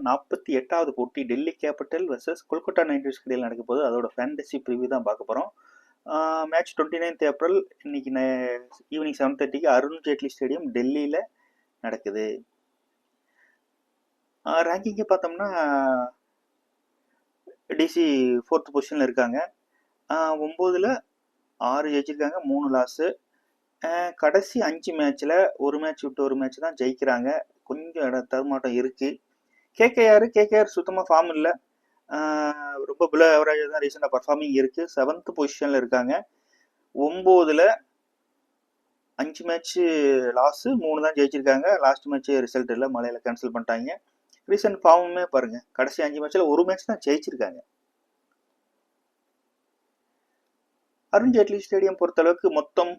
48வது போட்டி Delhi capital vs Kolkata Knight Riders இடையில் நடக்க போகுது. அதோட ஃபேண்டசி ப்ரிவ்யூ தான் பார்க்க போகிறோம். மேட்ச் 29th ஏப்ரல் இன்னைக்கு ஈவினிங் 7:30க்கு அருண் ஜேட்லி ஸ்டேடியம் டெல்லியில் நடக்குது. ரேங்கிங்கை பார்த்தோம்னா டிசி 4th பொசிஷனில் இருக்காங்க. 9ல் 6 ஜெயிச்சிருக்காங்க, 3 லாஸு. கடைசி 5 மேட்ச்சில் ஒரு மேட்ச் விட்டு ஒரு மேட்ச் தான் ஜெயிக்கிறாங்க. கொஞ்சம் தடுமாட்டம் இருக்குது. கேகேஆர் சுத்தமாக ஃபார்ம் இல்லை, ரொம்ப பிலோ ஆவரேஜ் தான் ரீசெண்டாக பர்ஃபார்மிங் இருக்குது. 7th பொசிஷனில் இருக்காங்க. 9ல் 5 மேட்ச்சு லாஸு, 3 தான் ஜெயிச்சிருக்காங்க. லாஸ்ட் மேட்ச்சு ரிசல்ட் இல்லை, மழையில் கேன்சல் பண்ணிட்டாங்க. ரீசெண்ட் ஃபார்முமே பாருங்கள், கடைசி 5 மேட்ச்சில் ஒரு மேட்ச் தான் ஜெயிச்சிருக்காங்க. அருண் ஜேட்லி ஸ்டேடியம் பொறுத்தளவுக்கு மொத்தம்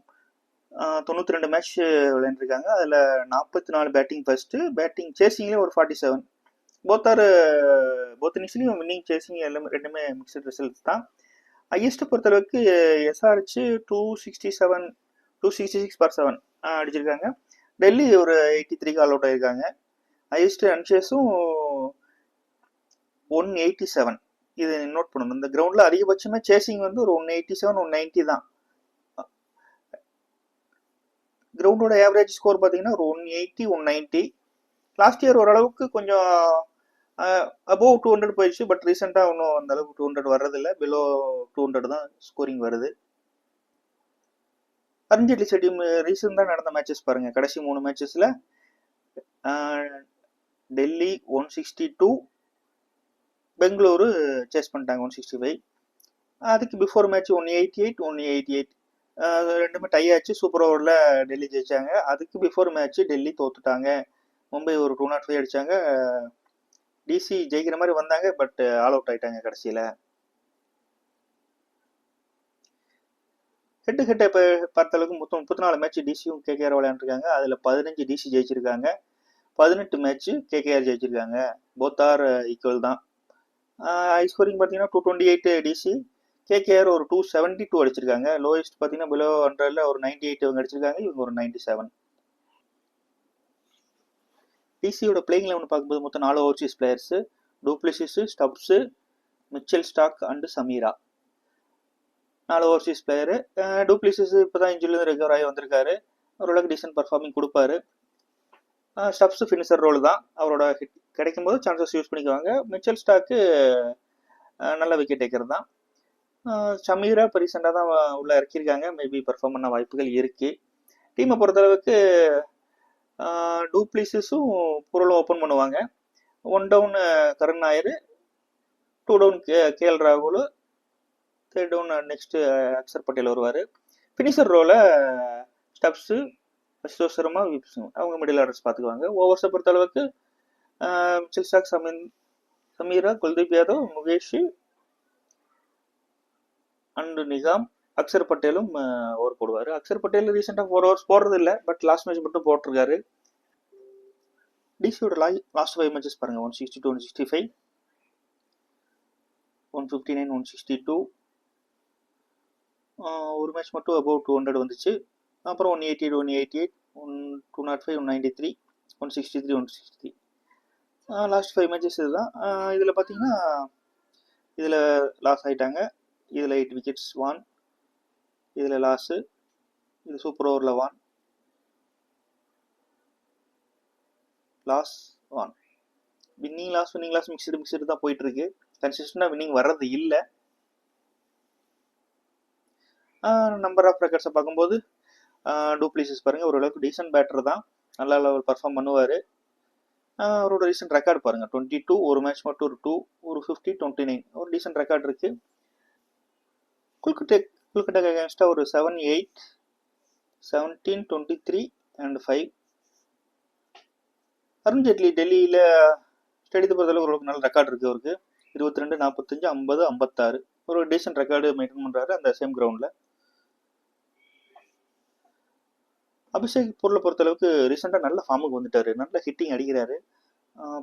92 மேட்ச் விளையாண்டுருக்காங்க. அதில் 44 பேட்டிங் ஃபர்ஸ்ட்டு, பேட்டிங் சேசிங்லேயும் ஒரு 47. போத் இன்னிங்ஸ்லையும் வின்னிங் சேசிங் எல்லாமே ரெண்டுமே மிக்சட் ரிசல்ட்ஸ் தான். ஹையஸ்ட்டை பொறுத்தளவுக்கு எஸ்ஆர்ஹெச் 266/7 அடிச்சிருக்காங்க. டெல்லி ஒரு 83 ஆல் அவுட் ஆயிருக்காங்க. ஹையஸ்ட் ரன்சேஸும் 187. இது நோட் பண்ணணும். இந்த கிரவுண்டில் அதிகபட்சமே சேசிங் வந்து ஒரு 187 190 தான். கிரவுண்டோட ஆவரேஜ் ஸ்கோர் பார்த்தீங்கன்னா ஒரு 180 190. லாஸ்ட் இயர் ஓரளவுக்கு கொஞ்சம் அபோவ் 200 போயிடுச்சு. பட் ரீசெண்டாக ஒன்றும் அந்த அளவுக்கு 200 வர்றதில்லை, பிலோ 200 தான் ஸ்கோரிங் வருது. அருண் ஜேட்லி ஸ்டேடியம் ரீசெண்டாக நடந்த மேட்சஸ் பாருங்கள். கடைசி 3 மேட்சஸில் டெல்லி 162, பெங்களூரு சேஸ் பண்ணிட்டாங்க 165. அதுக்கு பிஃபோர் மேட்ச் 188 188, ரெண்டுமே டை ஆச்சு. சூப்பர் ஓவரில் டெல்லி ஜெயிச்சாங்க. அதுக்கு பிஃபோர் மேட்ச் டெல்லி தோத்துட்டாங்க. மும்பை ஒரு 205 அடித்தாங்க. டிசி ஜெயிக்கிற மாதிரி வந்தாங்க, பட் ஆல் அவுட் ஆகிட்டாங்க கடைசியில். ஹெட்டு இப்போ பார்த்த அளவுக்கு மொத்தம் 34 மேட்ச் டிசியும் கேகேஆர் விளையாண்டுருக்காங்க. அதில் 15 டிசி ஜெயிச்சிருக்காங்க, 18 மேட்ச்சு கேகேஆர் ஜெயிச்சிருக்காங்க. போத் ஆர் ஈக்குவல் தான். ஹை ஸ்கோரிங் பார்த்தீங்கன்னா 228 டிசி, கேகேஆர் ஒரு 272 அடிச்சிருக்காங்க. லோயஸ்ட் பார்த்தீங்கன்னா பிலோ 100ல் ஒரு 98 இவங்க அடிச்சிருக்காங்க, இவங்க ஒரு 97. டிசியோட பிளேயிங் லெவன் பார்க்கும்போது மொத்தம் 4 overseas players: du Plessis, Stubbs, Mitchell Starc and Chameera. 4 overseas player. Du Plessis இப்போ தான் இன்ஜுரியிலேருந்து ரெக்கவர் ஆகி வந்திருக்காரு. ஓரளவுக்கு டீசென்ட் பர்ஃபார்மிங் கொடுப்பாரு. ஸ்டப்ஸ் ஃபினிஷர் ரோல் தான், அவரோட ஹிட் கிடைக்கும் போது சான்சஸ் யூஸ் பண்ணிக்குவாங்க. மிச்சல் ஸ்டாக்கு நல்ல விக்கெட் டேக்கர் தான். சமீரா இப்போ ரீசெண்டாக தான் உள்ளே இறக்கியிருக்காங்க, மேபி பர்ஃபார்ம் பண்ண வாய்ப்புகள் இருக்குது. டீமை பொறுத்தளவுக்கு டூப்ளிசிஸும் பொருளும் ஓப்பன் பண்ணுவாங்க. 1 down Karun Nair, 2 down KL ராகுல், 3 டவுன் நெக்ஸ்ட்டு அக்சர் பட்டேல் வருவார். ஃபினிஷர் ரோலை ஸ்டப்ஸு, அசோக் சர்மா, அவங்க மிடில் ஆர்டர்ஸ் பார்த்துக்குவாங்க. ஓவர்ஸை பொறுத்தளவுக்கு Mitchell Starc, Chameera, Kuldeep Yadav, Mukesh and Nigam, Axar பட்டேலும் ஓவர் போடுவார். அக்சர் பட்டேல் ரீசெண்டாக 4 ஓவர்ஸ் போடுறது இல்லை, பட் லாஸ்ட் மேட்ச் மட்டும் போட்டிருக்காரு. டிசியோட லாஸ்ட் 5 மேட்சஸ் பாருங்கள்: 162 165, 159 162. ஒரு மேட்ச் மட்டும் அபவ் 200 வந்துச்சு. அப்புறம் 188 188, 205 193, 163 163. லாஸ்ட் 5 மேட்சஸ் இதுதான். இதில் பார்த்தீங்கன்னா இதில் லாஸ் ஆகிட்டாங்க. இதில் 8 விக்கெட்ஸ் வான், இதில் லாஸு, இது சூப்பர் ஓவரில் வான், லாஸ் வான். வின்னிங் லாஸ் மிக்சடு தான் போயிட்டுருக்கு. கன்சிஸ்டண்டாக வின்னிங் வர்றது இல்லை. நம்பர் ஆஃப் ரெக்கார்ட்ஸை பார்க்கும்போது டூப்ளிசிஸ் பாருங்கள், ஓரளவுக்கு டீசென்ட் பேட்டர் தான், நல்ல லெவல் பர்ஃபார்ம் பண்ணுவார். அவரோட ரீசெண்ட் ரெக்கார்டு பாருங்கள்: 22, ஒரு மேட்ச் மட்டும் ஒரு 2, ஒரு 50, 29, ஒரு டீசென்ட் ரெக்கார்டு இருக்குது. கொல்கட்டா அகேன்ஸ்டாக ஒரு 7-8, 17, 23 அண்ட் 5. அருண் ஜேட்லி டெல்லியில் ஸ்டேடியத்தை பொறுத்தளவுக்கு ஒரு நல்ல ரெக்கார்டு இருக்குது அவருக்கு. 22, 45, 50, 56, ஒரு டீசென்ட் ரெக்கார்டு மெயின்டைன் பண்ணுறாரு அந்த சேம் கிரவுண்டில். அபிஷேக் பொருளை பொறுத்தளவுக்கு ரீசெண்டாக நல்ல ஃபார்முக்கு வந்துட்டார், நல்ல ஹிட்டிங் அடிக்கிறாரு,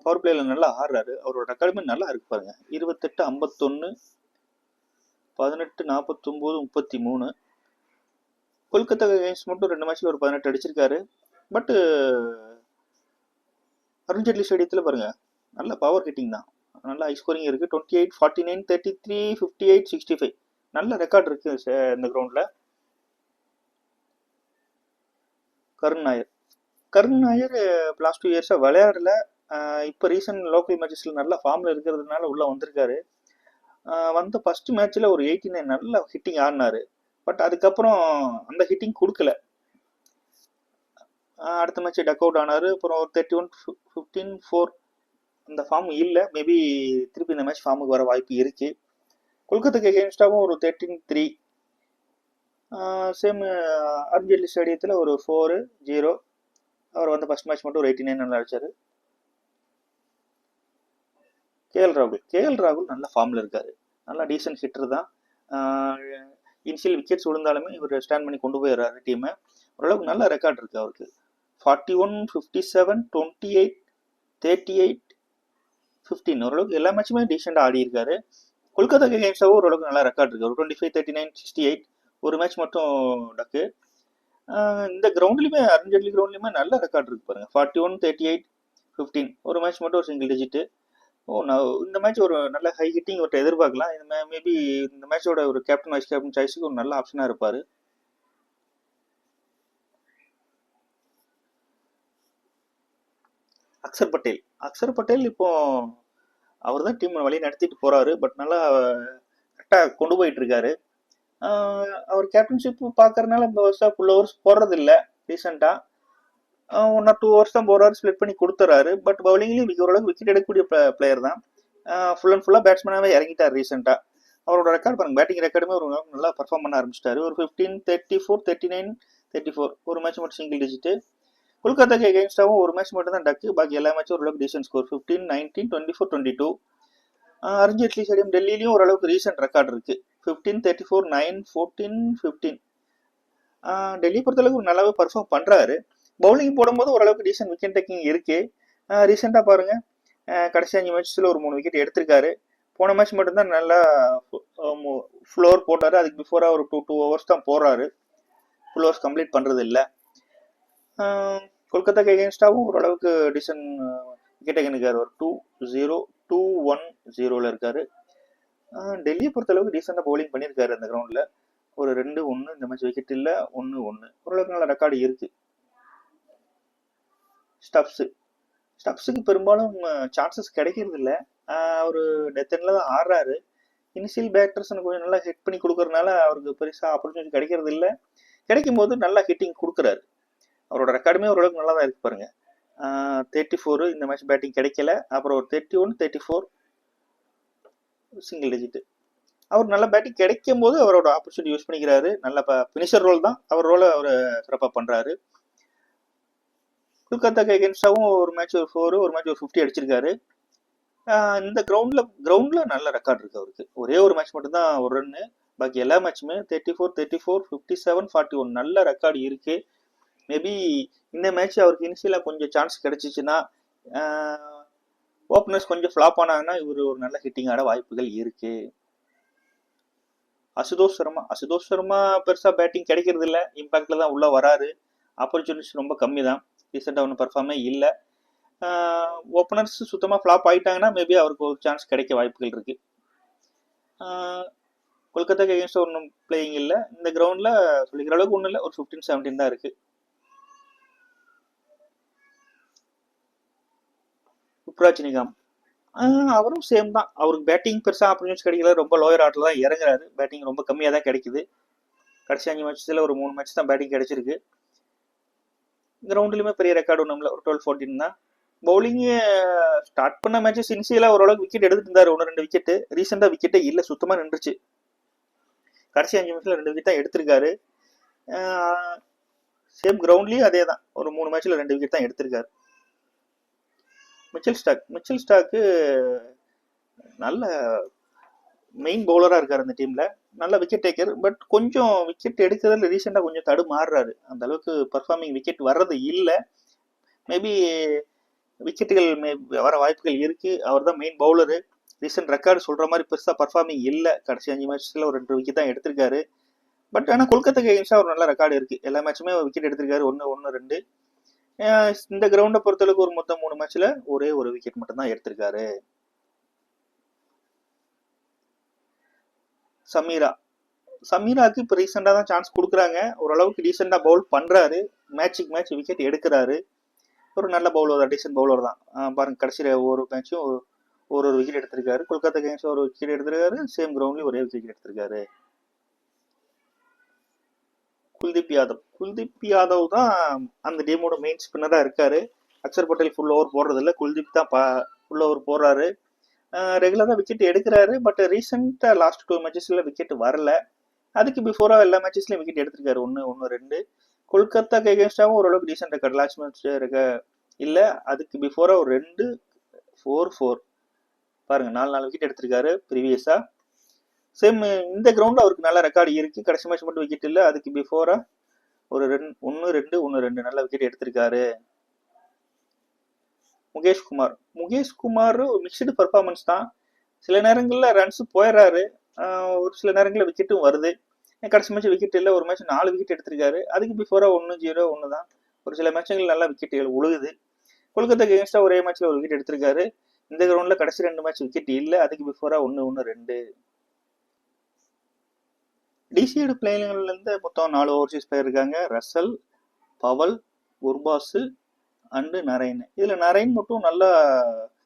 பவர் பிளேயில் நல்லா ஆடுறாரு. அவரோட ரெக்கார்டுமே நல்லா இருக்கு பாருங்க: 28 51, 18 49 33. கொல்கத்தா அகைன்ஸ்ட் மட்டும் 2 மேட்ச்சில் ஒரு 18 அடிச்சிருக்காரு. பட்டு அருண் ஜேட்லி ஸ்டேடியத்தில் பாருங்க, நல்ல பவர் ஹிட்டிங் தான், நல்ல ஹை ஸ்கோரிங் இருக்குது. 28, 49, 33, 58, 65 நல்ல ரெக்கார்ட் இருக்குது இந்த கிரவுண்டில். கருண் நாயர் லாஸ்ட் 2 இயர்ஸாக விளையாடல. இப்போ ரீசன்ட் லோக்கல் மேட்சஸில் நல்ல ஃபார்மில் இருக்கிறதுனால உள்ளே வந்திருக்காரு. வந்த ஃபர்ஸ்ட் மேட்ச்சில் ஒரு 89 நல்ல ஹிட்டிங் ஆடினார். பட் அதுக்கப்புறம் அந்த ஹிட்டிங் கொடுக்கல. அடுத்த மேட்ச் டக் அவுட் ஆனார். அப்புறம் ஒரு 31, 15, 4 அந்த ஃபார்ம் இல்லை. மேபி திருப்பி இந்த மேட்ச் ஃபார்முக்கு வர வாய்ப்பு இருக்குது. கொல்கத்தாக்கு எகெயின்ஸ்டாகவும் ஒரு 13-3. சேம் அருண்ஜேட்லி ஸ்டேடியத்தில் ஒரு 4-0. அவர் வந்து ஃபர்ஸ்ட் மேட்ச் மட்டும் ஒரு 89 நல்லா அடிச்சார். கேஎல் ராகுல் நல்ல ஃபார்மில் இருக்கார். நல்லா டீசென்ட் ஹிட்டர் தான். இனிஷியல் விக்கெட்ஸ் விழுந்தாலுமே இவர் ஸ்டாண்ட் பண்ணி கொண்டு போயிடுறாரு டீமை. ஓரளவுக்கு நல்ல ரெக்கார்ட் இருக்குது அவருக்கு. 41, 57, 28, 38, 15 ஓரளவுக்கு எல்லா மேட்சுமே டீசெண்டாக ஆடி இருக்காரு. கொல்கத்தாக்கு எகெயின்ஸ்டாகவும் ஓரளவுக்கு நல்ல ரெக்கார்ட் இருக்குது. ஒரு 25, 39, 68 ஒரு மேட்ச் மட்டும் டக்கு. இந்த கிரவுண்ட்லையுமே அருண்ஜேட்லி கிரவுண்ட்லையுமே நல்ல ரெக்கார்ட் இருக்கு பாருங்க. 41, 38, 15 ஒரு மேட்ச் மட்டும் ஒரு சிங்கிள் டிஜிட்டு. இந்த மேட்ச் ஒரு நல்ல ஹை ஹிட்டிங் ஒரு எதிர்பார்க்கலாம். மேபி இந்த மேட்சோட ஒரு கேப்டன் வைஸ் கேப்டன் சாய்ஸுக்கு ஒரு நல்ல ஆப்ஷனாக இருப்பார். அக்சர் பட்டேல் இப்போ அவர் தான் டீம் வழி நடத்திட்டு போறாரு. பட் நல்லா கரெக்டாக கொண்டு போயிட்டு இருக்காரு. அவர் கேப்டன்ஷிப் பார்க்கறதுனால இந்த வருஷம் ஃபுல் ஓவர்ஸ் போடுறது இல்லை. ரீசெண்டாக 1 or 2 ஓவர்ஸ் தான் போறாரு, ஸ்ப்ளிட் பண்ணி கொடுத்துறாரு. பட் பவுலிங்லேயும் ஓரளவுக்கு விக்கெட் எடுக்கக்கூடிய பிளேயர் தான். ஃபுல் அண்ட் ஃபுல்லாக பேட்ஸ்மேனாகவே இறங்கிட்டார் ரீசெண்டாக. அவரோட ரெக்கார்ட் பாருங்க, பேட்டிங் ரெக்கார்டுமே ஒரு நல்லா பர்ஃபார்ம் பண்ண ஆரம்பிச்சிட்டாரு. ஒரு 15, 34, 39, 34 ஒரு மேட்ச் மட்டும் சிங்கிள் டிஜிட்டு. கொல்கத்தாக்கு எகெயின்ஸ்டாகவும் ஒரு மேட்ச் மட்டும் தான் டக்கு. பாக்கி எல்லா மேட்சும் ஓரளவுக்கு டீசென்ட் ஸ்கோர் 15, 19, 24, 22. அருண்ஜேட்லி ஸ்டேடியம் டெல்லியிலையும் ஓரளவுக்கு ரீசெண்ட் ரெக்கார்ட் இருக்கு. 15, 34, 9, 14, 15. டெல்லியை பொறுத்தளவுக்கு நல்லாவே பர்ஃபார்ம் பண்றாரு. பவுலிங் போடும்போது ஓரளவுக்கு டீசென்ட் விக்கெட் டேக்கிங் இருக்கு. ரீசெண்டாக பாருங்க, கடைசி 5 மேட்ச்ல ஒரு 3 விக்கெட் எடுத்திருக்காரு. போன மேட்ச் மட்டும்தான் நல்லா ஃப்ளோர் போட்டாரு. அதுக்கு பிஃபோராக ஒரு 2 ஓவர்ஸ் தான் போடுறாரு. ஃபுல் ஓவர்ஸ் கம்ப்ளீட் பண்றது இல்லை. கொல்கத்தாக்கு எகெயின்ஸ்டாகவும் ஓரளவுக்கு டீசென்ட் விக்கெட் டேக்கன் இருக்காரு. ஒரு 2-0, 2-1-0ல இருக்காரு. டெல்லியை பொறுத்தளவுக்கு டீசெண்டாக பவுலிங் பண்ணியிருக்காரு அந்த கிரவுண்டில். ஒரு 2-1 இந்த மேட்ச் விக்கெட் இல்லை, 1-1 ஓரளவுக்கு நல்ல ரெக்கார்டு இருக்கு. ஸ்டப்ஸுக்கு பெரும்பாலும் சான்சஸ் கிடைக்கிறது இல்லை. ஒரு டெத்தனில் தான் ஆடுறாரு. இனிஷியல் பேட்டர்ஸ் கொஞ்சம் நல்லா ஹிட் பண்ணி கொடுக்கறதுனால அவருக்கு பெருசாக ஆப்பர்ச்சுனிட்டி கிடைக்கிறது இல்லை. கிடைக்கும் போது நல்லா ஹிட்டிங் கொடுக்குறாரு. அவரோட ரெக்கார்டுமே ஓரளவுக்கு நல்லா தான் இருக்கு பாருங்க. 34 இந்த மேட்ச் பேட்டிங் கிடைக்கல. அப்புறம் ஒரு 31, 34 சிங்கிள் டிஜிட். அவர் நல்ல பேட்டிங் கிடைக்கும் போது அவரோட ஆப்பர்ச்சுனிட்டி யூஸ் பண்ணிக்கிறாரு. நல்ல பினிஷர் ரோல் தான், அவர் ரோலை அவர் சிறப்பாக பண்றாரு. கொல்கத்தாக்கு எகெயின்ஸ்டாகவும் ஒரு மேட்ச் ஒரு 4, ஒரு மேட்ச் ஒரு 50 அடிச்சிருக்காரு. இந்த கிரவுண்ட்ல நல்ல ரெக்கார்ட் இருக்கு அவருக்கு. ஒரே ஒரு மேட்ச் மட்டும்தான் ஒரு ரன்னு. பாக்கி எல்லா மேட்சுமே 34, 34, 57, 41 நல்ல ரெக்கார்டு இருக்கு. மேபி இந்த மேட்ச் அவருக்கு இனிஷியலாக கொஞ்சம் சான்ஸ் கிடைச்சிச்சுன்னா, ஓப்பனர்ஸ் கொஞ்சம் ஃப்ளாப் ஆனாங்கன்னா இவர் ஒரு நல்ல ஹிட்டிங் ஆட வாய்ப்புகள் இருக்கு. அசுதோஷ் சர்மா பெருசா பேட்டிங் கிடைக்கிறது இல்லை. இம்பாக்ட்ல தான் உள்ள வராரு. ஆப்பர்ச்சுனிட்டிஸ் ரொம்ப கம்மி தான். ரீசெண்டாக ஒன்றும் பர்ஃபார்மே இல்லை. ஓப்பனர்ஸ் சுத்தமாக ஃப்ளாப் ஆகிட்டாங்கன்னா மேபி அவருக்கு ஒரு சான்ஸ் கிடைக்க வாய்ப்புகள் இருக்கு. கொல்கத்தாக்கு எகெயின்ஸ்ட் ஒன்றும் பிளேயிங் இல்லை. இந்த கிரவுண்டில் சொல்லிக்கிற அளவுக்கு ஒன்றும் இல்லை. ஒரு 15, 17 தான் இருக்கு. ருத்ராஜ்னிகாம் அவரும் சேம் தான். அவருக்கு பேட்டிங் பெருசாக ஆப்பர்ச்சுனிட்டிஸ் கிடைக்கல. ரொம்ப லோயர் ஆட்டில் தான் இறங்குறாரு. பேட்டிங் ரொம்ப கம்மியாக தான் கிடைக்குது. கடைசி 5 மேட்ச்ல ஒரு 3 மேட்ச் தான் பேட்டிங் கிடைச்சிருக்கு. கிரவுண்ட்லையுமே பெரிய ரெக்கார்டு ஒன்றும் இல்லை. ஒரு 12, 14 தான். பவுலிங்கு ஸ்டார்ட் பண்ண மேட்சஸ் இனிஷியலாக ஓரளவுக்கு விக்கெட் எடுத்துட்டு இருந்தாரு. 1-2 விக்கெட்டு. ரீசெண்டாக விக்கெட்டே இல்லை, சுத்தமாக நின்றுச்சு. கடைசி 5 மேட்ச்ல 2 விக்கெட் தான் எடுத்திருக்காரு. சேம் கிரவுண்ட்லயும் அதே தான். ஒரு 3 மேட்ச்ல 2 விக்கெட் தான் எடுத்திருக்காரு. மிச்சல் ஸ்டாக்கு நல்ல மெயின் பவுலரா இருக்காரு அந்த டீம்ல. நல்ல விக்கெட் டேக்கர். பட் கொஞ்சம் விக்கெட் எடுக்கிறதுல ரீசெண்டாக கொஞ்சம் தடு மாறுறாரு. அந்த அளவுக்கு பர்ஃபார்மிங் விக்கெட் வர்றது இல்லை. மேபி விக்கெட்டுகள் வர வாய்ப்புகள் இருக்கு. அவர் தான் மெயின் பவுலரு. ரீசெண்ட் ரெக்கார்டு சொல்ற மாதிரி பெருசா பர்ஃபார்மிங் இல்லை. கடைசி 5 மேட்ச்ல ஒரு 2 விக்கெட் தான் எடுத்திருக்காரு. பட் ஆனால் கொல்கத்தாக்கு எகெயின்ஸ்டா ஒரு நல்ல ரெக்கார்டு இருக்கு. எல்லா மேட்சுமே விக்கெட் எடுத்திருக்காரு. 1, 1, 2. இந்த கிரவுண்டை பொறுத்தளவுக்கு ஒரு மொத்தம் 3 மேட்ச்ல ஒரே ஒரு விக்கெட் மட்டும் தான் எடுத்திருக்காரு. சமீராக்கு இப்போ ரீசெண்டாக தான் சான்ஸ் கொடுக்குறாங்க. ஓரளவுக்கு டீசெண்டாக பவுல் பண்ணுறாரு. மேட்சுக்கு மேட்ச் விக்கெட் எடுக்கிறாரு. ஒரு நல்ல பவுலர் தான், டீசென்ட் பவுலர் தான். பாருங்க கடைசியில் ஒவ்வொரு மேட்சும் ஒரு விக்கெட் எடுத்திருக்காரு. கொல்கத்தா கேம்ஸ் ஒரு விக்கெட் எடுத்திருக்காரு. சேம் கிரவுண்ட்லேயும் ஒரே விக்கெட் எடுத்திருக்காரு. குல்தீப் யாதவ் தான் அந்த டீமோட மெயின் ஸ்பின்னராக இருக்காரு. அக்ஷர் பட்டேல் ஃபுல் ஓவர் போடுறதில்ல, குல்தீப் தான் ஃபுல் ஓவர் போடுறாரு. ரெகுலராக விக்கெட் எடுக்கிறாரு. பட் ரீசெண்டாக லாஸ்ட் 2 மேட்சஸ்ல விக்கெட் வரல. அதுக்கு பிஃபோராக எல்லா மேட்சஸ்லையும் விக்கெட் எடுத்திருக்காரு. 1-2. கொல்கத்தா எகென்ஸ்டாகவும் ஓரளவுக்கு டீசென்ட் ரெக்கார்ட். லாஸ்ட் மேட்ச் இருக்க இல்லை, அதுக்கு பிஃபோராக ஒரு 2-4 பாருங்க 4 விக்கெட் எடுத்திருக்காரு ப்ரீவியஸா. சேம் இந்த கிரவுண்ட்ல அவருக்கு நல்ல ரெக்கார்டு இருக்கு. கடைசி மேட்ச் மட்டும் விக்கெட் இல்லை. அதுக்கு பிஃபோரா ஒரு 1-2 நல்ல விக்கெட் எடுத்திருக்காரு. முகேஷ் குமார் மிக்சடு பர்ஃபார்மன்ஸ் தான். சில நேரங்களில் ரன்ஸ் போயிடுறாரு, ஒரு சில நேரங்களில் விக்கெட்டும் வருது. கடைசி மேட்ச் விக்கெட் இல்லை, ஒரு மேட்ச் 4 விக்கெட் எடுத்திருக்காரு. அதுக்கு பிஃபோரா 1-0 தான். ஒரு சில மேட்சுகள் நல்லா விக்கெட்டுகள் உழுகுது. கொல்கத்தா எகென்ஸ்டா ஒரே மேட்ச்ல ஒரு விக்கெட் எடுத்திருக்காரு. இந்த கிரவுண்ட்ல கடைசி 2 மேட்ச் விக்கெட் இல்லை. அதுக்கு பிஃபோரா 1-2. டிசியோட பிளேயர்ல இருந்து மொத்தம் 4 ஓவர்சீஸ் பிளேயர் இருக்காங்க. Russell, Powell, Gurbaz and Narine. இதுல நரைன் மட்டும் நல்லா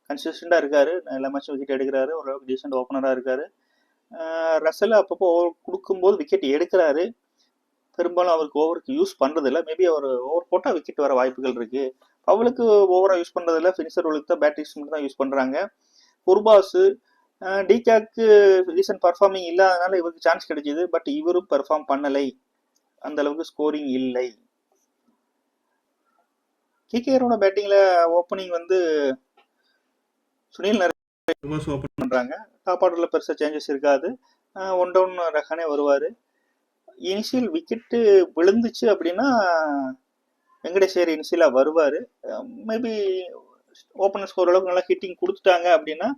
கன்சிஸ்டண்டா இருக்காரு. எல்லா மேட்சும் விக்கெட் எடுக்கிறாரு. ஓரளவுக்கு டீசென்ட் ஓப்பனரா இருக்காரு. ரசல் அப்பப்போ ஓவர் கொடுக்கும்போது விக்கெட் எடுக்கிறாரு. பெரும்பாலும் அவருக்கு ஓவருக்கு யூஸ் பண்றது இல்லை. மேபி அவர் ஓவர் போட்டா விக்கெட் வர வாய்ப்புகள் இருக்கு. பவலுக்கு ஓவரா யூஸ் பண்றது இல்லை. ஃபினிஷர் ரோலுக்கு தான், பேட்டிங்ஸ் மட்டும் தான் யூஸ் பண்றாங்க. குர்பாஸ் டிகாக்கு ரீசன்ட் பர்ஃபார்மிங் இல்லாதனால இவருக்கு சான்ஸ் கிடைச்சிது. பட் இவரும் பெர்ஃபார்ம் பண்ணலை, அந்த அளவுக்கு ஸ்கோரிங் இல்லை. கேகேஆரோட பேட்டிங்ல ஓப்பனிங் வந்து சுனில் நரேன் ஓப்பன் பண்றாங்க. டாப் ஆர்டர்ல பெருசா சேஞ்சஸ் இருக்காது. 1 டவுன் ரஹானே வருவாரு. இனிஷியல் விக்கெட்டு விழுந்துச்சு அப்படின்னா வெங்கடேஷ் இனிஷியலா வருவாரு. மேபி ஓப்பனர்ஸ்க்கு ஓரளவுக்கு நல்லா ஹிட்டிங் கொடுத்துட்டாங்க அப்படின்னா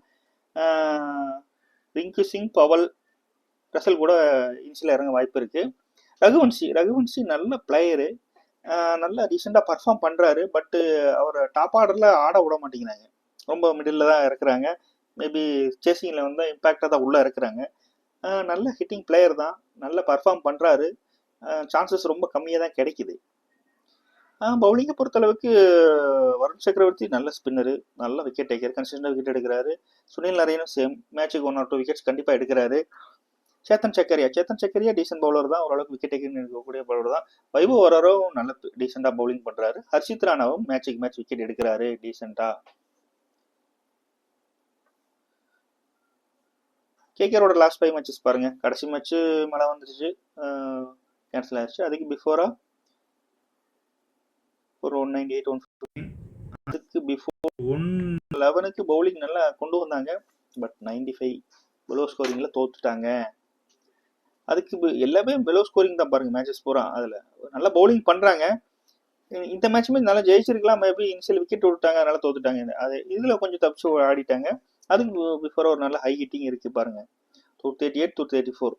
ரிங்கு சிங், பவல், ரசல் கூட இனிஷியலா இறங்க வாய்ப்பு இருக்கு. ரகுவன்சி நல்ல பிளேயரு, நல்லா ரீசெண்டாக பர்ஃபார்ம் பண்ணுறாரு. பட்டு அவர் டாப் ஆர்டரில் ஆட விட மாட்டேங்கிறாங்க. ரொம்ப மிடில் தான் இறக்குறாங்க. மேபி சேசிங்கில் வந்து இம்பேக்டாக தான் உள்ளே இறக்குறாங்க. நல்ல ஹிட்டிங் பிளேயர் தான், நல்ல பர்ஃபார்ம் பண்ணுறாரு. சான்சஸ் ரொம்ப கம்மியாக தான் கிடைக்குது. பவுலிங்கை பொறுத்தளவுக்கு வருண் சக்கரவர்த்தி நல்ல ஸ்பின்னரு, நல்ல விக்கெட் டேக்கர், கன்சிஸ்டண்டாக விக்கெட் எடுக்கிறாரு. சுனில் நரேனும் சேம், மேட்சுக்கு 1 or 2 விக்கெட்ஸ் கண்டிப்பாக எடுக்கிறாரு. சேத்தன் சக்கரியா டீசென்ட் பவுலர் தான், ஓரளவுக்கு விக்கெட் டேக்கர் இருக்கக்கூடிய பவுலர் தான். வைபவ் ஒராரும் நல்ல டீசெண்டா பவுலிங் பண்றாரு. ஹர்ஷித் ராணாவும் மேட்சுக்கு மேட்ச் விக்கெட் எடுக்கிறாரு டீசெண்டா. கேகேஆரோட லாஸ்ட் 5 மேட்சஸ் பாருங்க. கடைசி மேட்ச் மழை வந்துருச்சு, கேன்சல் ஆயிடுச்சு. அதுக்கு பிஃபோரா ஒரு 198, 115. அதுக்கு பிஃபோர் 111க்கு பவுலிங் நல்லா கொண்டு வந்தாங்க. பட் 95 பிலோ ஸ்கோரிங்ல தோத்துட்டாங்க. அதுக்கு எல்லாமே பிலோ ஸ்கோரிங் தான் பாருங்க மேட்சஸ் பூரா. அதுல நல்லா பவுலிங் பண்றாங்க. இந்த மேட்சுமே நல்லா ஜெயிச்சிருக்கலாம். மேபி இனிஷியல் விக்கெட் விட்டாங்க, அதனால தோத்துட்டாங்க. அது இதுல கொஞ்சம் தப்பிச்சு ஆடிட்டாங்க. அதுக்கு பிஃபோர் ஒரு நல்ல ஹை ஹிட்டிங் இருக்கு பாருங்க, 238, 234.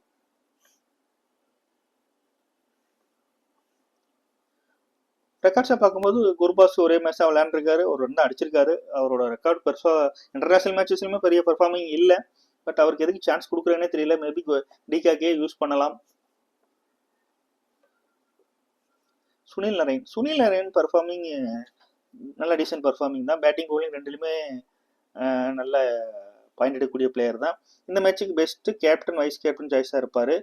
ரெக்கார்ட்ஸை பார்க்கும்போது குர்பாஸ் ஒரே மேட்சா விளையாண்டுருக்காரு, ஒரு 2 அடிச்சிருக்காரு. அவரோட ரெக்கார்டு பெருசா இன்டர்நேஷனல் மேட்சஸ்லயுமே பெரிய பெர்ஃபார்மிங் இல்லை. பட் அவருக்கு எதுக்கு சான்ஸ் கொடுக்குறேன்னே தெரியல. மேபி டிகாக்கே யூஸ் பண்ணலாம். சுனில் நரேன் பர்ஃபார்மிங் நல்ல டீசென்ட் பர்ஃபார்மிங் தான். பேட்டிங் பவுலிங் ரெண்டுலையுமே நல்ல பாயிண்ட் எடுக்கக்கூடிய பிளேயர் தான். இந்த மேட்சுக்கு பெஸ்ட் கேப்டன், வைஸ் கேப்டன் சாய்ஸாக இருப்பார்.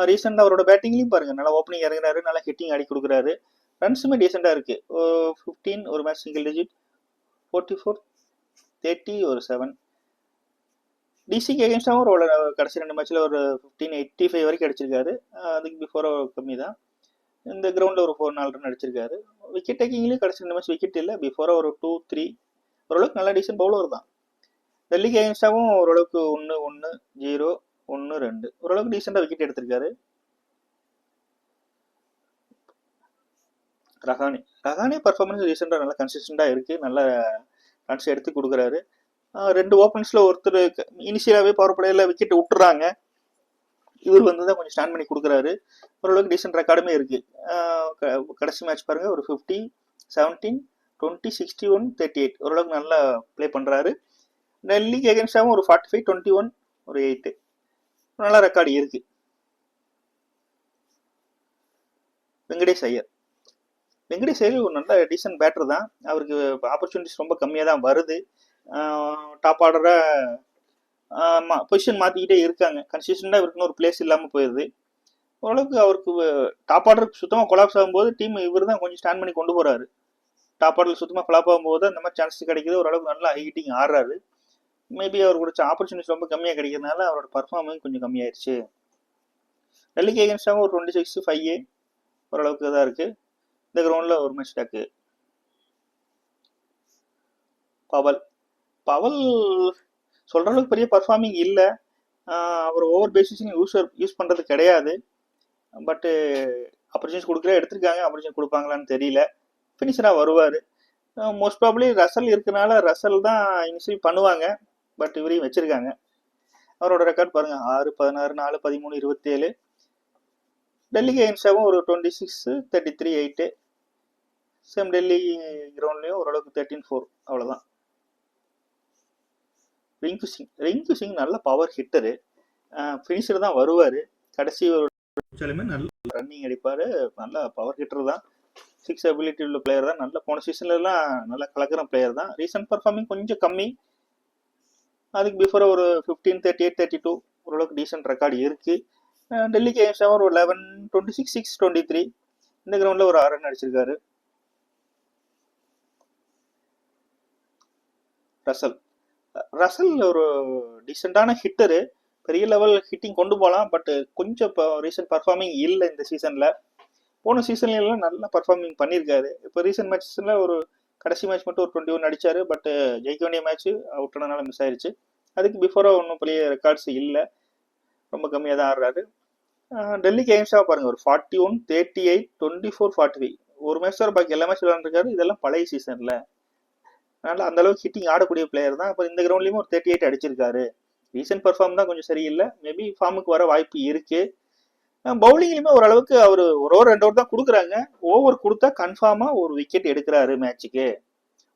ரீசெண்டாக அவரோட பேட்டிங்லையும் பாருங்க, நல்லா ஓப்பனிங் இறங்குறாரு, நல்லா ஹிட்டிங் ஆடி கொடுக்குறாரு. ரன்ஸுமே டீசெண்டாக இருக்கு. 15 ஒரு மேட்ச் சிங்கிள் டிஜிட், 44, 30 ஒரு 7. டிசிக்கு எகென்ஸ்டாகவும் ஒரு கடைசி 2 மேட்ச்ல ஒரு 15, 85 வரைக்கும் அடிச்சிருக்காரு. அதுக்கு பிஃபோர் கம்மி தான். இந்த கிரவுண்டில் ஒரு 4 ரன் அடிச்சிருக்காரு. விக்கெட் டேக்கிங்லேயும் கடைசி 2 மேட்ச் விக்கெட் இல்லை. பிஃபோராக ஒரு 2, 3. ஓரளவுக்கு நல்லா டீசென்ட் பவுலர் தான். டெல்லிக்கு எகென்ஸ்டாகவும் ஓரளவுக்கு 1-1, 0, 1-2 ஓரளவுக்கு டீசெண்டாக விக்கெட் எடுத்திருக்காரு. ரஹானே பர்ஃபார்மன்ஸ் ரீசெண்டாக நல்லா கன்சிஸ்டண்டாக இருக்கு. நல்ல ரன்ஸ் எடுத்து கொடுக்குறாரு. 2 ஓப்பனர்ஸ்ல ஒருத்தர் இனிஷியலாகவே பவர் பிளேயர்ல விக்கெட் விட்டுறாங்க. இவர் வந்து தான் கொஞ்சம் ஸ்டாண்ட் பண்ணி கொடுக்குறாரு. ஓரளவுக்கு டீசென்ட் ரெக்கார்டுமே இருக்கு. கடைசி மேட்ச் பாருங்க, ஒரு 50, 17, 20, 61, 38 ஓரளவுக்கு நல்லா ப்ளே பண்ணுறாரு. டெல்லிக்கு எகென்ஸ்டாகவும் ஒரு 45, 21, ஒரு 8 நல்ல ரெக்கார்டு இருக்கு. வெங்கடேஷ் ஐயர் ஒரு நல்ல டீசன்ட் பேட்டர் தான். அவருக்கு ஆப்பர்ச்சுனிட்டிஸ் ரொம்ப கம்மியாக தான் வருது. டாப் ஆர்டரை பொசிஷன் மாற்றிக்கிட்டே இருக்காங்க. கன்சிஸ்டண்டாக இவருக்குன்னு ஒரு பிளேஸ் இல்லாமல் போயிடுது. ஓரளவுக்கு அவருக்கு டாப் ஆர்டருக்கு சுத்தமாக கொலாப்ஸ் ஆகும்போது டீம் இவர் தான் கொஞ்சம் ஸ்டாண்ட் பண்ணி கொண்டு போகிறாரு. டாப் ஆர்டர் சுத்தமாக ஃப்ளாப் ஆகும்போது அந்த மாதிரி சான்ஸ் கிடைக்குது. ஓரளவுக்கு நல்லா ஹைட்டிங் ஆடுறாரு. மேபி அவருக்கு கொடுத்த ஆப்பர்ச்சுனிட்டிஸ் ரொம்ப கம்மியாக கிடைக்கிறதுனால அவரோட பர்ஃபார்மன்ஸ் கொஞ்சம் கம்மியாயிருச்சு. டெல்லிக்கு எகென்ஸ்டாகவும் ஒரு 26, 5 ஓரளவுக்கு தான் இருக்குது. இந்த கிரவுண்டில் ஒரு மேட்ச் ஸ்டாக்கு. பவல் சொல்கிற அளவுக்கு பெரிய பர்ஃபார்மிங் இல்லை. அவர் ஓவர் பேசிஸ்லையும் யூஸ் பண்ணுறது கிடையாது. பட்டு ஆப்பர்ச்சுனிட்டிஸ் எடுத்திருக்காங்க. ஆப்பர்ச்சுனிட்டி கொடுப்பாங்களான்னு தெரியல. ஃபினிஷராக வருவார். மோஸ்ட் ப்ராபப்ளி ரசல் இருக்கனால ரசல் தான் இனிஷியல் பண்ணுவாங்க. பட் இவரையும் வச்சிருக்காங்க. அவரோட ரெக்கார்ட் பாருங்க, 6, 16, 4, 13, 27. டெல்லிக்கு எகென்ஸ்டாகவும் ஒரு 26, 33, 8. சேம் டெல்லி கிரவுண்ட்லையும் ஓரளவுக்கு 13, 4 அவ்வளோதான். ரிங்கு சிங் நல்ல பவர் ஹிட்டரு. ஃபினிஷர் தான் வருவார். கடைசி ஒரு நல்ல ரன்னிங் அடிப்பார். நல்ல பவர் ஹிட்டர் தான். 6 அபிலிட்டி உள்ள பிளேயர் தான். நல்ல போன சீசன்லாம் நல்லா கலக்கிற பிளேயர் தான். ரீசன்ட் பர்ஃபார்மிங் கொஞ்சம் கம்மி. அதுக்கு பிஃபோர் ஒரு 15, 38, 32 ஓரளவுக்கு டீசென்ட் ரெக்கார்டு இருக்கு. டெல்லிக்கு எகென்ஸ்டாக ஒரு 11, 26, 6, 23 இந்த கிரவுண்டில் ஒரு 6 ரன் அடிச்சிருக்காரு. ரசல் ஒரு டீசெண்டான ஹிட்டரு. பெரிய லெவல் ஹிட்டிங் கொண்டு போகலாம். பட் கொஞ்சம் இப்போ ரீசெண்ட் பர்ஃபார்மிங் இல்லை இந்த சீசனில். போன சீசன்லாம் நல்லா பர்ஃபார்மிங் பண்ணியிருக்காரு. இப்போ ரீசெண்ட் மேட்சஸில் ஒரு கடைசி மேட்ச் மட்டும் ஒரு 21 அடித்தார். பட் ஜெயிக்க வேண்டிய மேட்ச் அவுட் ஆனதுனால மிஸ் ஆயிடுச்சு. அதுக்கு பிஃபோராக ஒன்றும் பெரிய ரெக்கார்ட்ஸ் இல்லை. ரொம்ப கம்மியாக தான் ஆடுறாரு. டெல்லிக்கு எகென்ஸ்டாக பாருங்கள், ஒரு 41, 38, 24, 45 ஒரு மேட்ச் தான் பாக்கி எல்லா மேட்ச் விளாண்டுருக்காரு. இதெல்லாம் பழைய சீசனில். அதனால அந்த அளவுக்கு ஹிட்டிங் ஆடக்கூடிய பிளேயர் தான். இப்போ இந்த கிரவுண்ட்லேயும் ஒரு 38 அடிச்சிருக்காரு. ரீசெண்ட் பர்ஃபார்ம் தான் கொஞ்சம் சரியில்லை. மேபி ஃபார்முக்கு வர வாய்ப்பு இருக்கு. பவுலிங்லையுமே ஓரளவுக்கு அவர் ஒரு ஓவர் 2 ஓவர் தான் கொடுக்குறாங்க. ஓவர் கொடுத்தா கன்ஃபார்மாக ஒரு விக்கெட் எடுக்கிறாரு மேட்சுக்கு.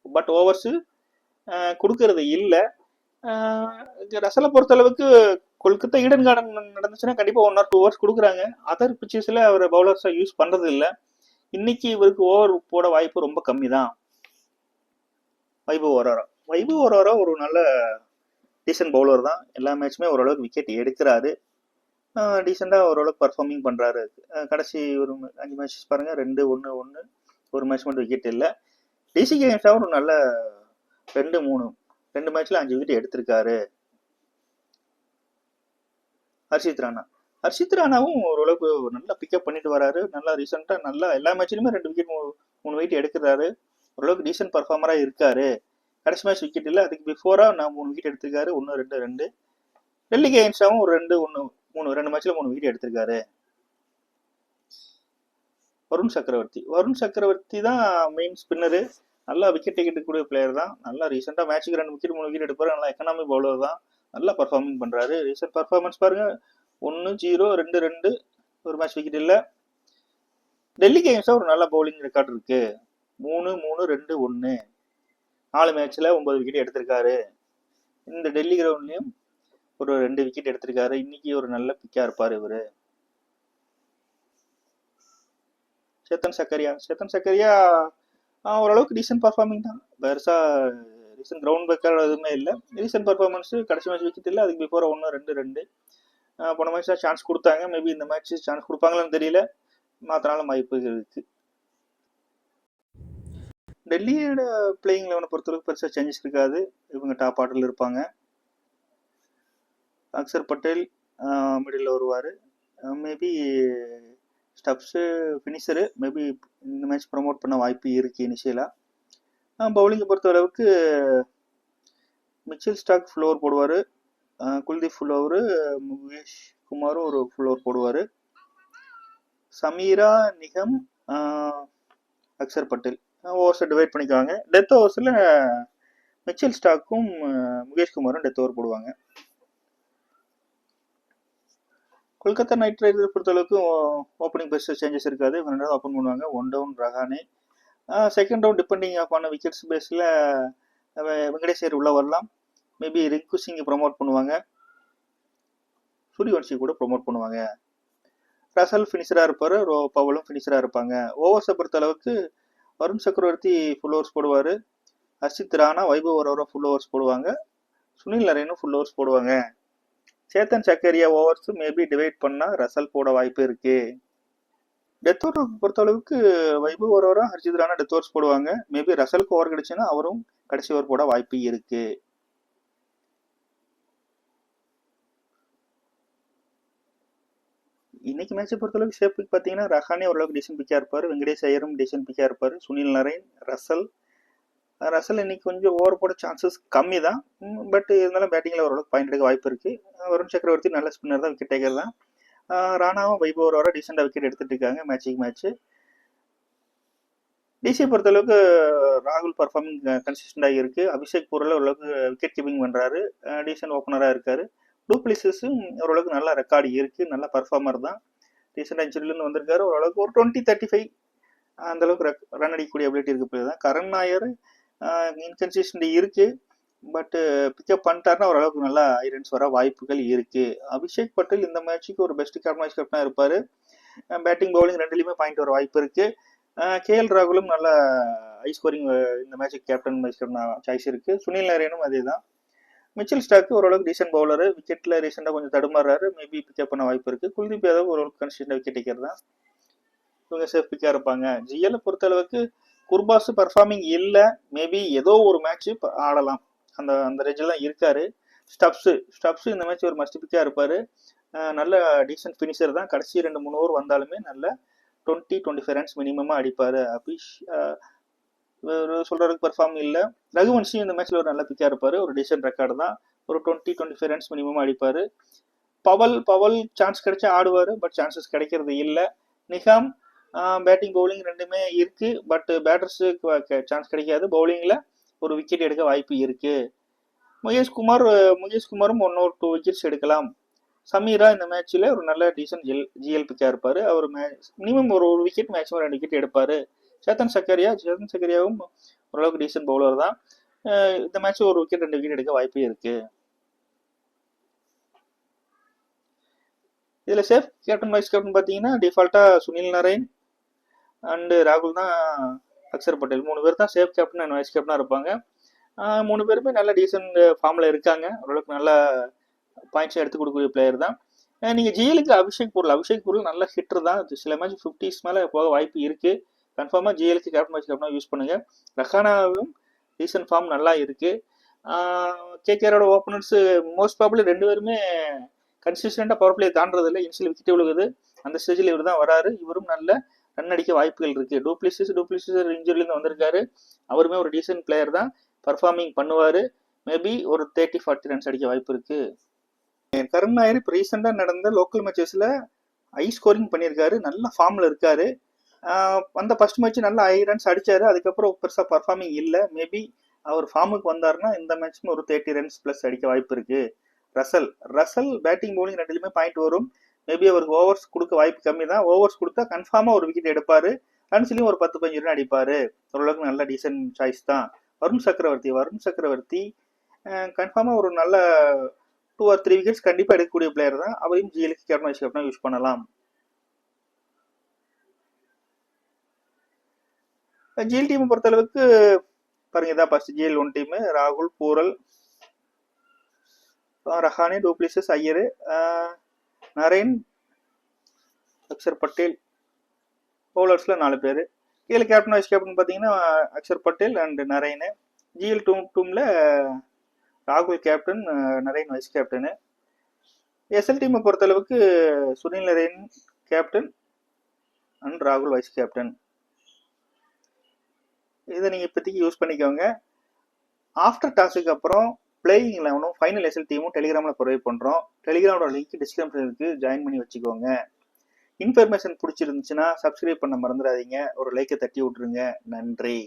பட் ஓவர்ஸு கொடுக்கறது இல்லை. ரசலை பொறுத்தளவுக்கு கொல்கத்தா ஈடன் கார்டன் நடந்துச்சுன்னா கண்டிப்பாக 1 or 2 ஓவர்ஸ் கொடுக்குறாங்க. அதர் பிச்சஸில் அவர் பவுலர்ஸாக யூஸ் பண்ணுறது இல்லை. இன்னைக்கு இவருக்கு ஓவர் போட வாய்ப்பு ரொம்ப கம்மி தான். வைபவ் ஒரோரா ஒரு நல்ல டீசன்ட் பவுலர் தான். எல்லா மேட்சுமே ஓரளவுக்கு விக்கெட் எடுக்கிறாரு. டீசெண்டாக ஓரளவுக்கு பர்ஃபார்மிங் பண்ணுறாரு. கடைசி ஒரு 5 மேட்சஸ் பாருங்கள், 2, 1, 1 ஒரு மேட்ச் மட்டும் விக்கெட் இல்லை. டிசிக்கு எகென்ஸ்டாக ஒரு நல்ல 2, 3 2 மேட்ச்சில் 5 விக்கெட் எடுத்திருக்காரு. ஹர்ஷித் ராணாவும் ஓரளவுக்கு நல்லா பிக்கப் பண்ணிட்டு வராரு. நல்லா ரீசெண்டாக நல்லா எல்லா மேட்ச்லையுமே 2 விக்கெட் 3 விக்கெட் எடுக்கிறாரு. ஓரளவுக்கு டீசென்ட் பர்ஃபார்மராக இருக்காரு. கடைசி மேட்ச் விக்கெட் இல்லை. அதுக்கு பிஃபோராக நான் 3 விக்கெட் எடுத்திருக்காரு. 1, 2, 2. டெல்லிக்கு எகென்ஸ்டாகவும் ஒரு 2, 1, 3 2 மேட்ச்ல 3 விக்கெட் எடுத்திருக்காரு. வருண் சக்கரவர்த்தி தான் மெயின் ஸ்பின்னரு. நல்லா விக்கெட் எடுக்கக்கூடிய பிளேயர் தான். நல்லா ரீசெண்டாக மேட்சுக்கு 2 விக்கெட் 3 விக்கெட் எடுப்பாரு. நல்லா எக்கனாமி பவுலர் தான். நல்லா பர்ஃபார்மிங் பண்ணுறாரு. ரீசெண்ட் பர்ஃபார்மன்ஸ் பாருங்க, 1, 0, 2, 2 ஒரு மேட்ச் விக்கெட் இல்லை. டெல்லிக்கு எகென்ஸ்டாக ஒரு நல்ல பவுலிங் ரெக்கார்ட் இருக்கு. 3, 3, 2, 1 4 மேட்ச்ல 9 விக்கெட் எடுத்திருக்காரு. இந்த டெல்லி கிரவுண்ட்லயும் ஒரு 2 விக்கெட் எடுத்திருக்காரு. இன்னைக்கு ஒரு நல்ல பிக்கா இருப்பாரு இவரு. சேத்தன் சக்கரியா ஓரளவுக்கு டீசென்ட் பர்ஃபார்மிங் தான். பெருசா ரீசெண்ட் கிரவுண்ட் பேக்கர் எதுவுமே இல்லை. ரீசெண்ட் பர்ஃபார்மன்ஸ் கடைசி மேட்ச் விக்கெட் இல்லை. அதுக்கு பிஃபோர் 1, 2, 2 போன மேட்ச் தான் சான்ஸ் கொடுத்தாங்க. மேபி இந்த மேட்ச் சான்ஸ் கொடுப்பாங்களான்னு தெரியல. மாத்தினாலும் வாய்ப்பு இருக்கு. டெல்லியோட பிளேயிங் லெவனை பொறுத்தளவுக்கு பெருசாக சேஞ்சஸ் இருக்காது. இவங்க டாப் ஆர்டரில் இருப்பாங்க. அக்சர் பட்டேல் மிடில் வருவார். Maybe Stubbs finisher. மேபி இந்த மேட்ச் ப்ரமோட் பண்ண வாய்ப்பு இருக்குது இனிஷியலாக. பவுலிங்கை பொறுத்த அளவுக்கு மிச்சல் ஸ்டாக் ஃபுல் ஓவர் போடுவார். Kuldeep full over. முகேஷ் குமாரும் ஒரு ஃபுல் ஓவர் போடுவார். சமீரா, நிகம், அக்சர் பட்டேல் ஓவர்ஸை டிவைட் பண்ணிக்குவாங்க. டெத் ஓவர்ஸில் மிச்சல் ஸ்டாக்கும் முகேஷ் குமாரும் டெத் ஓவர் போடுவாங்க. கொல்கத்தா நைட் ரைடர்ஸ் பொறுத்தளவுக்கு ஓப்பனிங் பெஸ்ட் சேஞ்சஸ் இருக்காது. இவங்க ஓப்பன் பண்ணுவாங்க. 1 down Rahane, second round depending on wickets பேஸில் வெங்கடேஷ் ஐயர் உள்ள வரலாம். மேபி ரிங்கு சிங் ப்ரொமோட் பண்ணுவாங்க, சூரியவன்ஷி கூட ப்ரொமோட் பண்ணுவாங்க. ரசல் ஃபினிஷராக இருப்பார், பவலும் ஃபினிஷராக இருப்பாங்க. ஓவர்ஸை பொறுத்த அளவுக்கு வருண் சக்கரவர்த்தி ஃபுல் ஓவர்ஸ் போடுவார், ஹர்ஷித் ராணா, வைபவ் ஓவரா ஃபுல் ஓவர்ஸ் போடுவாங்க, சுனில் நரேனும் ஃபுல் ஓவர்ஸ் போடுவாங்க. Chetan Zakariya overs maybe divide பண்ணால் ரசல் போட வாய்ப்பு இருக்கு. டெத் ஓவர் பொறுத்த அளவுக்கு வைபவ் ஓவரா ஹர்ஷித் ராணா டெத் ஓவர்ஸ் போடுவாங்க. மேபி ரசலுக்கு ஓவர் கிடைச்சுன்னா அவரும் கடைசி ஓவர் போட வாய்ப்பு இருக்கு. இன்னைக்கு மேட்சை பொறுத்தளவுக்கு சேஃப் பிக் பார்த்தீங்கன்னா ரஹானே ஓரளவுக்கு டீசன்ட் பிக்காக இருப்பார், வெங்கடேஷ் ஐயரும் டீசன்ட் பிக்காக இருப்பார், சுனில் நரேன், ரசல் இன்னைக்கு கொஞ்சம் ஓவர் போட சான்சஸ் கம்மி தான். பட் இருந்தாலும் பேட்டிங்கில் ஓரளவுக்கு பாயிண்ட் எடுக்க வாய்ப்பு இருக்கு. வருண் சக்கரவர்த்தி நல்ல ஸ்பின்னர் தான், விக்கெட் டேக்கர் தான். ராணாவும் வைபவ் ஓவரா டீசெண்டாக விக்கெட் எடுத்துட்டு இருக்காங்க மேட்சுக்கு மேட்ச். டிசியை பொறுத்தளவுக்கு ராகுல் பர்ஃபார்மிங் கன்சிஸ்டண்டாக இருக்கு. அபிஷேக் பூரில் ஓரளவுக்கு விக்கெட் கீப்பிங் பண்ணுறாரு, டீசென்ட் ஓப்பனராக இருக்காரு. டூப்ளிசிஸும் ஓரளவுக்கு நல்ல ரெக்கார்டு இருக்கு, நல்ல பர்ஃபார்மர் தான். ரீசெண்டாக இன்ஜுரியிலேருந்து வந்திருக்காரு, ஓரளவுக்கு ஒரு 20-35 அந்த அளவுக்கு ரன் அடிக்கக்கூடிய அபிலிட்டி இருக்கு பிளேயர் தான். கரண் நாயர் இன்கன்சிஸ்டன்ட் இருக்கு, பட் பிக்கப் பண்ணிட்டாருன்னா ஓரளவுக்கு நல்லா ரன்ஸ் வர வாய்ப்புகள் இருக்கு. அபிஷேக் பட்டேல் இந்த மேட்சுக்கு ஒரு பெஸ்ட் கேப்டனாக இருப்பாரு. பேட்டிங் பவுலிங் ரெண்டுலையுமே பாயிண்ட் வர வாய்ப்பு இருக்கு. கேஎல் ராகுலும் நல்ல ஹை ஸ்கோரிங் இந்த மேட்சுக்கு கேப்டன் சாய்ஸ் இருக்கு. சுனில் நரேனும் அதே தான். மிச்சல் ஸ்டார்க் ஓரளவுக்கு டீசென்ட் பவுலர், விக்கெட்ல ரீசெண்டாக கொஞ்சம் தடுமாறாரு, மேபி பிக்கப் பண்ண வாய்ப்பு இருக்கு. குல்தீப் யாதவ் ஓரளவுக்கு கன்சிஸ்டன்ட் விக்கெட் டேக்கர் தான், இவங்க சேஃப் பிக்காக இருப்பாங்க. ஜிஎல் பொறுத்த அளவுக்கு குர்பாஸ் பர்ஃபார்மிங் இல்லை, மேபி ஏதோ ஒரு மேட்ச் ஆடலாம், அந்த அந்த ரேஞ்சில் தான் இருக்காரு. ஸ்டப்ஸ் இந்த மேட்ச் ஒரு மஸ்ட் பிக்காக இருப்பாரு, நல்ல டீசென்ட் ஃபினிஷர் தான். கடைசி 2-3 ஓவர் வந்தாலுமே நல்ல 20-25 ரன்ஸ் மினிமமாக அடிப்பார். சொல்றதுக்கு பர்ஃபார்ம் இல்லை. ரகுவன்ஷி இந்த மேட்ச்ல ஒரு நல்ல பிக்கா இருப்பாரு, ஒரு டீசென்ட் ரெக்கார்டு தான், ஒரு 20-25 ரன்ஸ் மினிமம் அடிப்பாரு. பவல் சான்ஸ் கிடைச்சா ஆடுவாரு, பட் சான்சஸ் கிடைக்கிறது இல்லை. நிகாம் பேட்டிங் பவுலிங் ரெண்டுமே இருக்கு, பட் பேட்டர்ஸுக்கு சான்ஸ் கிடைக்காது. பவுலிங்ல ஒரு விக்கெட் எடுக்க வாய்ப்பு இருக்கு. முகேஷ்குமாரும் 1 or 2 விக்கெட்ஸ் எடுக்கலாம். சமீரா இந்த மேட்ச்ல ஒரு நல்ல டீசென்ட் ஜிஎல் பிக்கா இருப்பாரு, அவர் மினிமம் ஒரு விக்கெட், மேக்ஸிமம் 2 விக்கெட் எடுப்பாரு. சேத்தன் சக்கரியாவும் ஓரளவுக்கு டீசென்ட் பவுலர் தான். இந்த மேட்ச் ஒரு விக்கெட் 2 விக்கெட் எடுக்க வாய்ப்பு இருக்கு. இதுல சேஃப் கேப்டன் வைஸ் கேப்டன் பாத்தீங்கன்னா டிஃபால்ட்டா சுனில் நரேன் அண்ட் ராகுல் தான், அக்ஷர் பட்டேல் 3 பேர் தான் சேஃப் கேப்டன் அண்ட் வைஸ் கேப்டனா இருப்பாங்க. 3 பேருமே நல்ல டீசென்ட் ஃபார்ம்ல இருக்காங்க, ஓரளவுக்கு நல்ல பாயிண்ட்ஸ் எடுத்து கொடுக்கக்கூடிய பிளேயர் தான். நீங்க ஜிஎலுக்கு அபிஷேக் பொருள் நல்ல ஹிட்டர் தான், சில மேட்ச் 50s மேல போக வாய்ப்பு இருக்கு. கன்ஃபார்மாக ஜிஎலுக்கு கேப்டன் வைஸ் கேப்டனாக யூஸ் பண்ணுங்க. ரஹானாவும் ரீசன்ட் ஃபார்ம் நல்லா இருக்கு. கேகேஆரோட ஓப்பனர்ஸ் மோஸ்ட் ப்ராபபிளி 2 பேருமே கன்சிஸ்டண்டாக பவர் பிளே தாண்டது இல்லை, இனிஷியல் விக்கெட் விழுகுது, அந்த ஸ்டேஜில் இவர் தான் வராரு. இவரும் நல்ல ரன் அடிக்க வாய்ப்புகள் இருக்கு. டூப்ளிசிஸ் இன்ஜுரியிலேருந்து வந்திருக்காரு, அவருமே ஒரு டீசென்ட் பிளேயர் தான், பர்ஃபார்மிங் பண்ணுவாரு. மேபி ஒரு 30-40 ரன்ஸ் அடிக்க வாய்ப்பு இருக்கு. கரண் நாயர் இப்போ ரீசெண்டாக நடந்த லோக்கல் மேட்சஸ்ல ஹை ஸ்கோரிங் பண்ணியிருக்காரு, நல்ல ஃபார்ம்ல இருக்காரு. அந்த ஃபர்ஸ்ட் மேட்ச் நல்லா 5 ரன்ஸ் அடிச்சாரு, அதுக்கப்புறம் பெருசா பர்ஃபார்மிங் இல்லை. மேபி அவர் ஃபார்முக்கு வந்தாருன்னா இந்த மேட்ச்ல ஒரு 30 ரன்ஸ் பிளஸ் அடிக்க வாய்ப்பு இருக்கு. ரசல் பேட்டிங் பவுலிங் ரெண்டுலையுமே பாயிண்ட் வரும். மேபி அவருக்கு ஓவர்ஸ் கொடுக்க வாய்ப்பு கம்மி தான். ஓவர்ஸ் கொடுத்தா கன்ஃபார்மா ஒரு விக்கெட் எடுப்பாரு, ரன்ஸ்லயும் ஒரு 10-15 ரன் அடிப்பாரு, ஓரளவுக்கு நல்ல டீசென்ட் சாய்ஸ் தான். வருண் சக்கரவர்த்தி கன்ஃபார்மா ஒரு நல்ல 2 or 3 விக்கெட்ஸ் கண்டிப்பா எடுக்கக்கூடிய பிளேயர் தான், அவரையும் ஜிஎலுக்கு கேப்டன் வைஸ் கேப்டனா யூஸ் பண்ணலாம். ஜிஎல் டீமை பொறுத்த அளவுக்கு பாருங்க, இதான் ஃபர்ஸ்ட் ஜிஎல் 1 டீம். ராகுல், Pooran, Rahane, du Plessis, Iyer, Narine, Axar Patel. பவுலர்ஸ்ல 4 பேர். கீழே கேப்டன் வைஸ் கேப்டன் பார்த்தீங்கன்னா Axar Patel and Narine. GL டீம்ல ராகுல் captain, Narine vice captain. SL டீமை பொறுத்த அளவுக்கு சுனில் நரேன் கேப்டன் அண்ட் ராகுல் வைஸ் கேப்டன். இதை நீங்கள் இப்போதைக்கு யூஸ் பண்ணிக்கோங்க. ஆஃப்டர் டாஸுக்கு அப்புறம் பிளேயிங் 11 ஃபைனல் எஸ்எல் டீமும் டெலிகிராமில் ப்ரொவைட் பண்ணுறோம். டெலிகிராமோட லிங்க் டிஸ்கிரிப்ஷனில் இருக்குது, ஜாயின் பண்ணி வச்சுக்கோங்க. இன்ஃபர்மேஷன் பிடிச்சிருந்துச்சுன்னா சப்ஸ்கிரைப் பண்ண மறந்துடாதீங்க, ஒரு லைக்கை தட்டி விட்ருங்க. நன்றி.